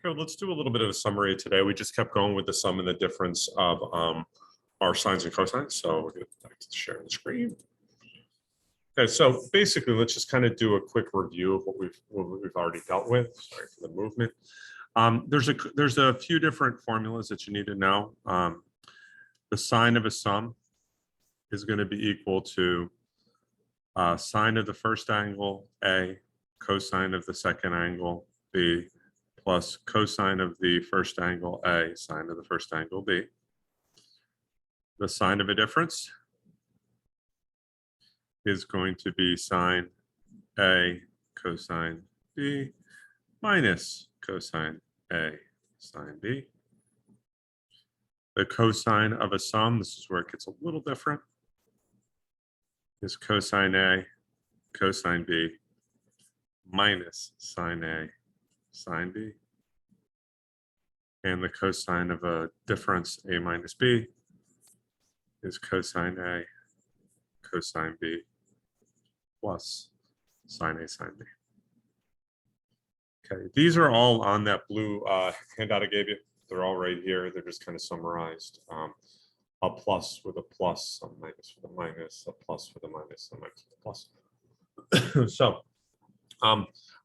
Okay, let's do a little bit of a summary today. We just kept going with the sum and the difference of our sines and cosines. So we're going to back to sharing the screen. Okay, so basically, let's just kind of do a quick review of what we've already dealt with. Sorry for the movement. There's a few different formulas that you need to know. The sine of a sum is going to be equal to sine of the first angle A, cosine of the second angle B, plus cosine of the first angle A, sine of the first angle B. The sine of a difference is going to be sine A cosine B minus cosine A sine B. The cosine of a sum, this is where it gets a little different, is cosine A cosine B minus sine A sine B. And the cosine of a difference, A minus B, is cosine A cosine B plus sine A sine B. Okay, these are all on that blue handout I gave you. They're all right here. They're just kind of summarized. A plus with a plus, a minus with a minus, a plus with a minus, a minus with a plus. So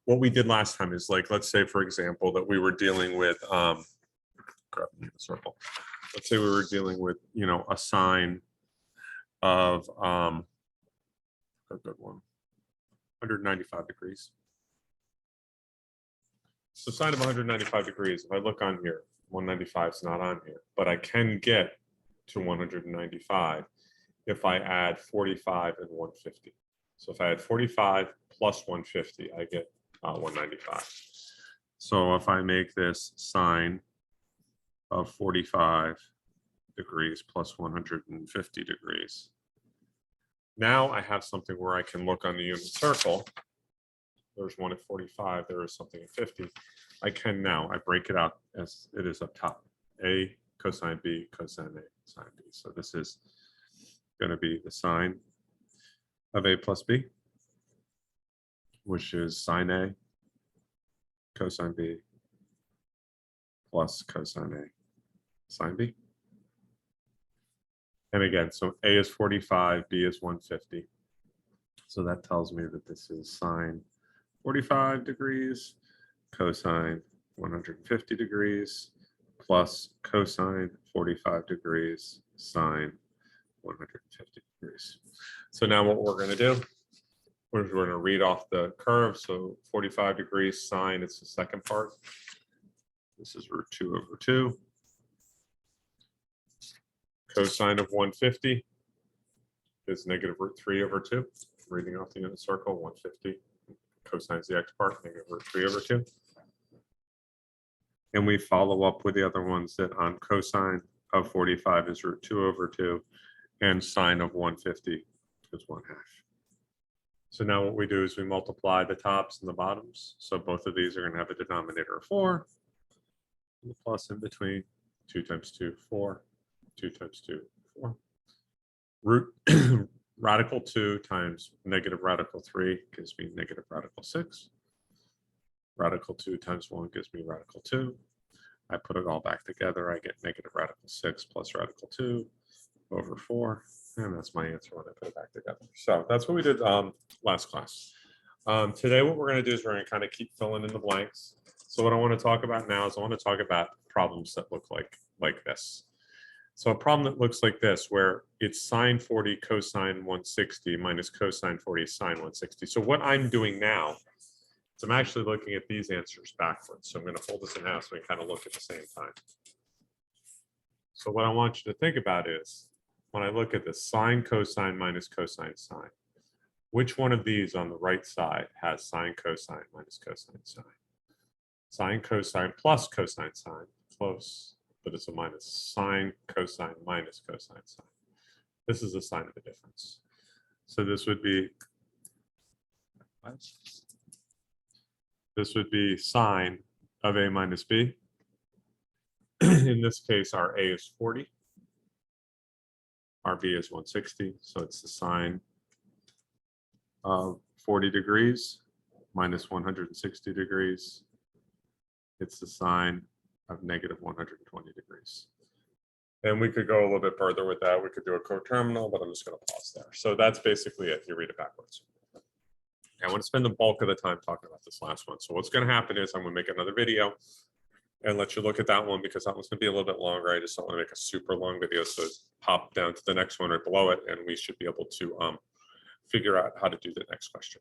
what we did last time is, like, let's say, for example, that we were dealing with, grab me the circle. Let's say we were dealing with, a sine of, a good one, 195 degrees. So sine of 195 degrees, if I look on here, 195 is not on here, but I can get to 195 if I add 45 and 150. So if I add 45 plus 150, I get 195. So if I make this sine of 45 degrees plus 150 degrees, now I have something where I can look on the unit circle. There's one at 45, there is something at 50. I can now, I break it out as it is up top. A cosine B, cosine A, sine B. So this is going to be the sine of A plus B, which is sine A cosine B plus cosine A sine B. And again, so A is 45, B is 150. So that tells me that this is sine 45 degrees cosine 150 degrees plus cosine 45 degrees sine 150 degrees. So now what we're going to do, we're going to read off the curve. So 45 degrees sine, it's the second part. This is root 2 over 2. Cosine of 150 is negative root 3 over 2. Reading off the unit circle, 150. Cosine is the x part, negative root 3 over 2. And we follow up with the other ones that on cosine of 45 is root 2 over 2, and sine of 150 is 1/2. So now what we do is we multiply the tops and the bottoms. So both of these are going to have a denominator of 4, and the plus in between. 2 times 2, 4. 2 times 2, 4. Root radical 2 times negative radical 3 gives me negative radical 6. Radical 2 times 1 gives me radical 2. I put it all back together. I get negative radical 6 plus radical 2 over 4. And that's my answer when I put it back together. So that's what we did last class. Today, what we're going to do is we're going to kind of keep filling in the blanks. So what I want to talk about now is I want to talk about problems that look like this. So a problem that looks like this, where it's sine 40 cosine 160 minus cosine 40 sine 160. So what I'm doing now is I'm actually looking at these answers backwards. So I'm going to hold this in half so we kind of look at the same time. So what I want you to think about is, when I look at the sine cosine minus cosine sine, which one of these on the right side has sine cosine minus cosine sine? Sine cosine plus cosine sine, close, but it's a minus. Sine cosine minus cosine sine. This is a sign of a difference. So this would be sine of A minus B. In this case, our A is 40. Our B is 160. So it's the sine of 40 degrees minus 160 degrees it's the sine of negative 120 degrees. And we could go a little bit further with that. We could do a coterminal, but I'm just going to pause there. So that's basically it. You read it backwards. I want to spend the bulk of the time talking about this last one. So what's going to happen is I'm going to make another video and let you look at that one, because that one's going to be a little bit longer. I just don't want to make a super long video. So pop down to the next one right below it, and we should be able to figure out how to do the next question.